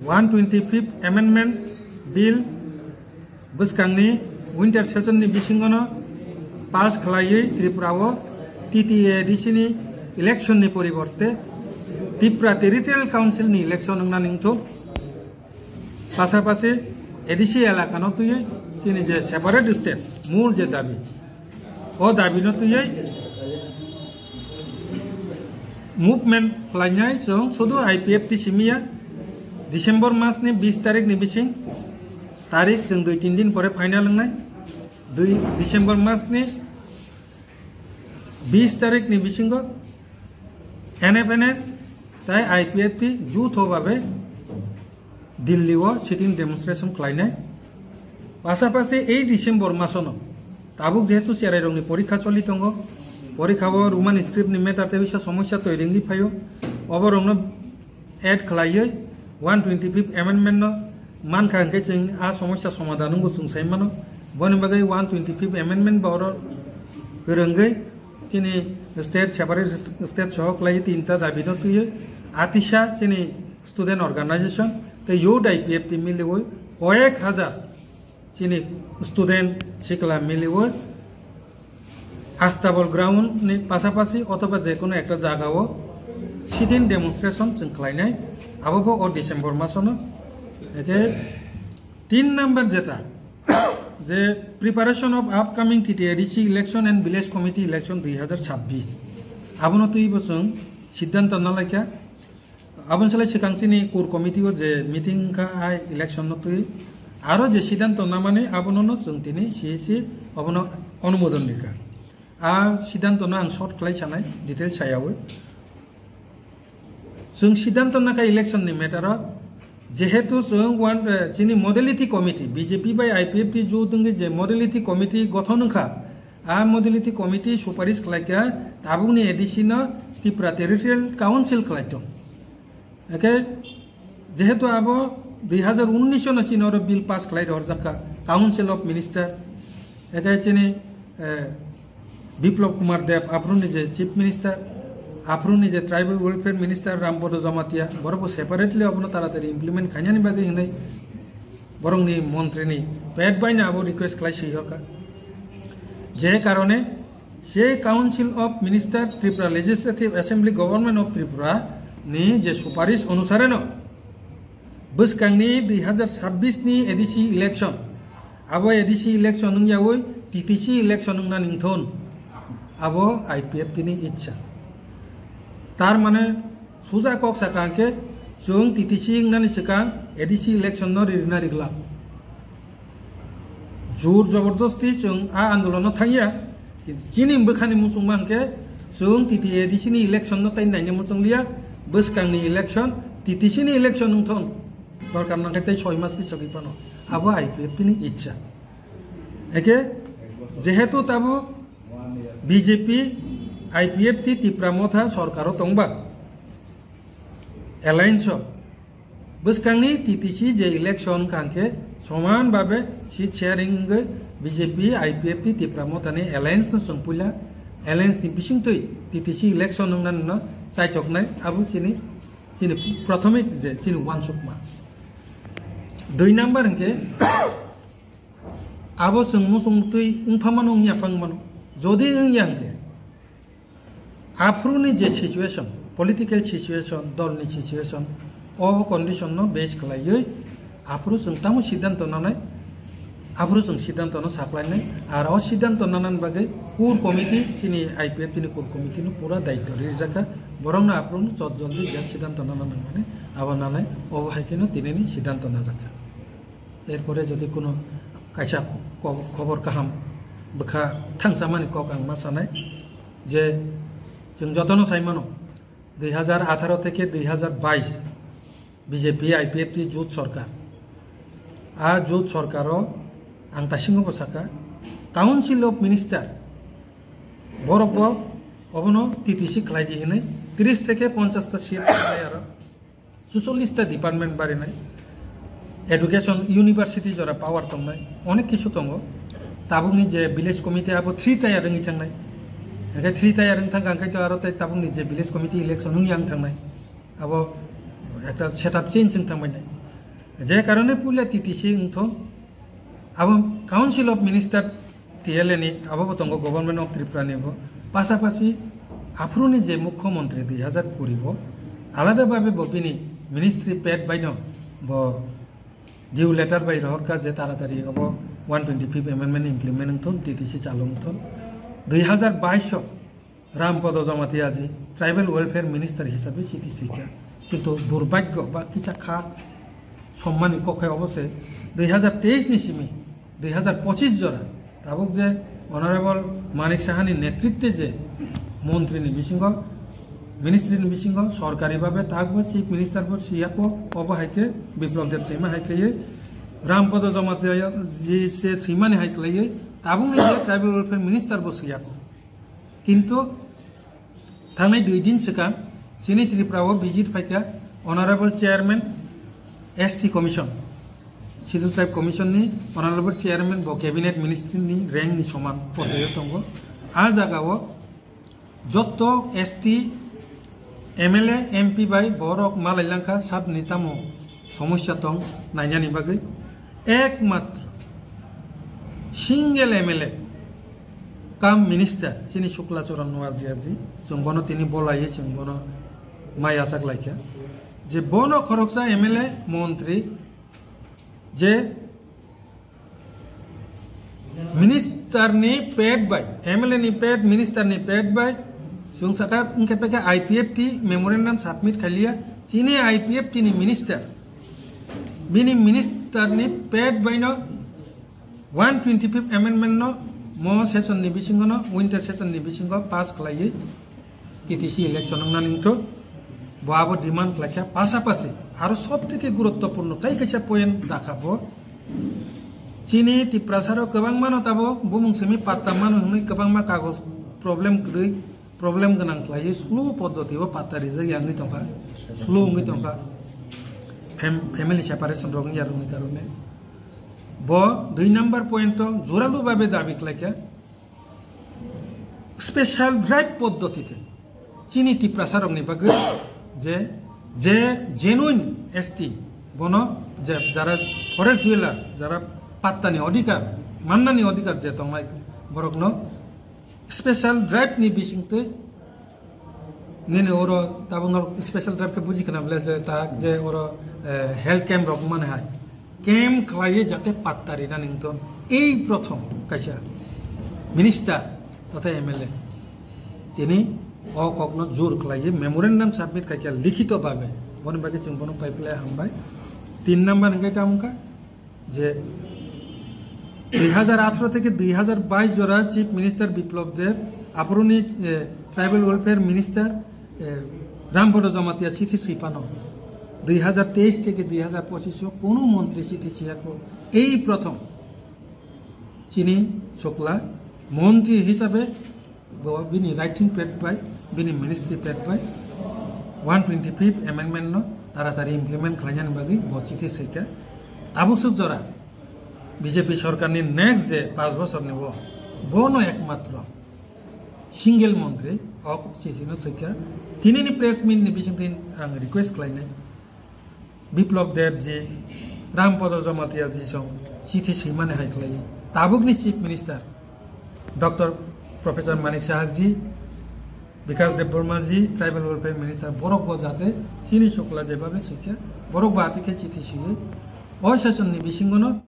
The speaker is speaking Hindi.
125th Amendment Bill bwskangni winter session ni bisingono pass khlaiye Tripurao TTADC ni election ni poriborte Tripura Territorial Council ni election nangna ningtho pasapase ADC elakano tuye sini je separate state mul je dabi o dabi no tuye movement khlainyai jong sudu IPFT simia December mas ni 20 tarik ni bising tarik jeng 2-3 din pore final ngai 2 December mas ni 20 tarik ni bisingo NFNS tai IPFT youth hobabe Delhi o sitting demonstration khlainai pasapase ei December masono tabuk jehetu serai rongni porikha choli tongo porikha bo roman script ni metate bisa somosya toiring ni phayo oborongno add khlaiye 125th amendment no man khangke jeng a somosya samadhan go chung saimano boni bagai 125th amendment boro gorongai chini state separate state soh khlai tinta dabi no tuye atisha chini student organization te yod IPFT miliwoi কয়েক হাজার chini student sikla miliwoi আস্তাবল গ্রাউন্ড ni pasapasi অথবা যে কোনো একটা জায়গাও সিটিং ডেমনস্ট্রেশন जों খাইনাই আবো ও ডিসেম্বর মাসনো একে 3 নাম্বার যেটা যে preparation of upcoming TTADC election and village committee election 2026 আবনো তুই বসং সিদ্ধান্ত নালাইকা আবন সালে সিকাংসিনি কোর কমিটিও যে মিটিং কা আই ইলেকশন ন তুই আরো যে সিদ্ধান্ত না মানে আবনো ন जों তিনি সিসি আবনো অনুমোদন নিকা आ सिद्धांत ना आं शर्ट खालाय सानाय डिटेल सायाव जों सिद्धांत नाका इलेक्शन नि मेटार जेहेतु जों वन जिनि मडेलिटी कमिटी बीजेपी बाय आईपीएफटी जो दंगे जे मडेलिटी कमिटी गठन खा आ मडेलिटी कमिटी सुपारिश खालायका ताबुनि एडिशन त्रिपुरा टेरिटरियल काउंसिल खालायतो एके जेहेतु आबो 2019 न चिनर बिल पास खालाय हरजाका काउंसिल ऑफ मिनिस्टर एके चिनि বিপ্লব কুমার দেব আফরুনি যে চিফ মিনিস্টার আফরুনি যে tribal welfare minister Rampada Jamatia বরবো সেপারেটলি আপনা তাড়াতাড়ি ইমপ্লিমেন্ট খাইনানি বাগে হিনাই বরংনি মন্ত্রীনি পেট বাইনা আবো রিকোয়েস্ট খাই সেইহকা যে কারণে সেই council of minister Tripura legislative assembly government of Tripura নি যে সুপারিশ অনুসারে ন বসকাংনি 2026 নি এডিসি ইলেকশন আবো এডিসি ইলেকশন নংয়াওই টিটিসি ইলেকশন নংনা নিংথন আবো आईपीएफटी नि इच्छा तार माने सुजा कक साकांके जों टीटीसी इंगनानि सिकां एडीसी इलेक्शन न रिरना रिगला जोर जबरदस्ती जों आ आंदोलन थांया चिनि बखानि मुसुंमानके जों टीटी एडीसी नि इलेक्शन न ताइन नाइनि मुसुंलिया बसकांनि इलेक्शन टीटीसी नि इलेक्शन नंथन दरकार नांखाय 6 मास बिसगि पानो आबो आईपीएफटी नि इच्छा एके जेहेतु ताबो बीजेपी आईपीएफटी त्रिपुरा मथा सरकारो तंगबा एलायंस बसकांनि टीटीसी जे इलेक्शन कांके समान भाबे seat sharing BJP IPFT Tripura मथानि एलायंस न संपुला एलायंस नि बिसिंतै टीटीसी इलेक्शन नंनान साइथकनाय आबो सिनि प्राथमिक जे सिनि वानसुकमा 2 नाम्बार हंके आबो जों मुसुं तुइ इंफामानो याफांमानो जदि यांके आफ्रुनि जे सिचुएशन पॉलिटिकल सिचुएशन दलनि सिचुएशन ओ कंडीशन न बेस खालायै आफ्रु जों तामु सिद्धांत नानाय आफ्रु जों सिद्धांत न साख्लायनाय आरो ओ सिद्धांत नानान बागै कोर कमिटी सिनि आईपीएफटी नि कोर कमिटी नि पूरा दायित्व रिजाका बरं आफ्रु जत जल्दी जे सिद्धांत नानान माने आबा नानाय ओ हायकेनो दिनैनि सिद्धांत नाजाका एरपरे जदि कोनो कायसा खबर काहाम बखा थांसामानि कक आं मा सानाय जे जों जतनो साइमानो 2018 থেকে 2022 बीजेपी आईपीएफटी जुथ सरकार आ जुथ सरकारो आं तासिंगो बसाका काउंसिल ऑफ मिनिस्टार बरफ अबनो टीटीसी खालायदि हिनै 30 থেকে 50 टा सीट आरो 44 टा डिपार्टमेंट बारिनाय एडुकेशन यूनिवर्सिटी जरा पावर तंनाय अनेक किछु दंगो ताबुंनि जे विलेज कमिटी आबो 3 टायारनि थांनाय एके 3 टायारनि थांगांखाय तो आरो ताबुंनि जे विलेज कमिटी इलेक्शन नों यां थांनाय आबो একটা সেটআপ চেঞ্জ थांबायनाय যে কারণে পুলে টিটিসি উঠো আবার কাউন্সিল অফ মিনিস্টার টিএলএনি আবার তঙ্গ গভর্নমেন্ট অফ ত্রিপুরা নিব পাশাপাশি আফ্রুনি যে মুখ্যমন্ত্রী 2020 আলাদাভাবে ববিনি মিনিস্ট্রি পেড বাইন ব ডিউ লেটার বাই রহরকা যে তাড়াতাড়ি হব 125 এমেন্ডমেন্ট ইমপ্লিমেন্ট হন টিটিসি চালু হন 2022 রামপদ জমাতি আজি ট্রাইবেল ওয়েলফেয়ার মিনিস্টার হিসাবে চিঠিশিকা কিন্তু দুর্ভাগ্য বা কিছা খা সম্মানী কক্ষে অবশ্যই 2023 নিসিমি 2025 জরা তাবুক যে অনারেবল মানিক সাহানির নেতৃত্বে যে মন্ত্রী নিবিসিংহ মিনিস্ট্রি নিবিসিংহ সরকারিভাবে তাকবো চিফ মিনিস্টার সিয়াকো অবহাইকে বিপ্লব দেব সীমা হাইকে রামপদ জমাতে যে সে সীমানি হাইকলাইয়ে তাবুক যে ট্রাইবেল ওয়েলফেয়ার মিনিস্টার সিয়াকো কিন্তু थांनाय 2 दिन सिगां सिनि त्रिपुरायाव विजिट फायखा honourable chairman ST commission schedule tribe commission नि अनारेबल चेयारमैन ब कैबिनेट मिनिस्ट्री नि रैंक नि समान पर्यायाव दङ आ जागाव जत एसटी एमएलए एमपी बाय बरक मालायलांखा साब नितामो समस्या दं नायनानि बागै एकमात्र सिंगल एमएलए काम मिनिस्टार चिनी शुक्ला चरण नवाजियाजी जों बनो तिनी बोलायो जों बनो माइ आसाक लायखा जे बनो खरकसा एमएलए मंत्री जे मिनिस्टार नि पेड बाय एमएलए नि पेड मिनिस्टार नि पेड बाय जों साका उनके पेके आईपीएफटी मेमोरेंडम सबमिट खालिया चिनी आईपीएफटी नि मिनिस्टार बिनि मिनिस्टार नि पेड बाय न 125 अमेंडमेंट न मो सेशन नि बिसिंग न विंटर सेशन नि बिसिंग पास खलायै टीटीसी इलेक्शन नानिंगथ बाबो डिमांड लाखा पासापासि आरो सबथेके गुरुत्वपूर्ण ताई कैसा पॉइंट दाखाबो चिनी तिप्रासारो गोबां मानो ताबो बुमुंसमी पात्ता मानो हमै गोबां मा कागज प्रॉब्लेम गोनां खलायै स्लो पद्धतिबो पात्ता रिजाय यांगै दंखा स्लो ngै दंखा फैमिली सेपारेशन रंग यारनि कारणे ब 2 नंबर पॉइंट जोरालु भावे दाबी खालायखा स्पेशल ड्राइव पद्धतिते चिनी तिप्रासारंनि बागै जे जे जेनुइन एसटी बनो जे जारा फरेस्ट डुवेलार जारा पात्तानि अधिकार माननानि अधिकार जे दंनाय बरकनो स्पेशल ड्राइव नि बिसिंते नेने ओरो ताबंगर स्पेशल ड्राइव के बुझि खनाबले जे ता जे ओरो हेल्थ कैम्प रक माने हाय कैम्प खलाये जाते पात्तारि ना निंतन এই প্রথম কাইসা মিনিস্টার তথা এমএলএ তিনি অকগ্ন জোর খলায়ে মেমোরেন্ডাম সাবমিট কাইকা লিখিত ভাবে বন বাকি চুম্বন পাইপলে হামবাই 3 নাম্বার নঙ্গাইটা আমকা যে 2018 থেকে 2022 জোড়া চিফ মিনিস্টার বিপ্লব দেব আপরুনি tribal welfare minister Rampada Jamatia চিঠি সিপানো 2023 থেকে 2025 কোনো মন্ত্রী চিঠি সিয়াকো এই প্রথম চিনি শুক্লা মন্ত্রী হিসাবে বিনি রাইটিং পেড বাই বিনি মিনিস্ট্রি পেড বাই 125 এমেন্ডমেন্ট ন তাড়াতাড়ি ইমপ্লিমেন্ট খালাইনানি বাগै বচিতি সেকা তাবুকসুক জরা বিজেপি সরকারনি নেক্সট যে 5 বছর নিব বনো একমাত্র সিঙ্গেল মন্ত্রী অক চিঠিনো সেকা তিনিনি প্রেস মিট नि बिसिंथिन आं रिक्वेस्ट खालायनाय বিপ্লব देव जी रामपद जमातिया जी सं चिठी सैमाने हायख्लायो ताबुकनि chief minister doctor professor Manik Saha ji Bikash Deb Barma ji tribal welfare minister बरक जाते सिनी शुक्ला जेबाबे सिक्का बरक बातिके चिठी सिगे अ सेशन नि बिसिंगनो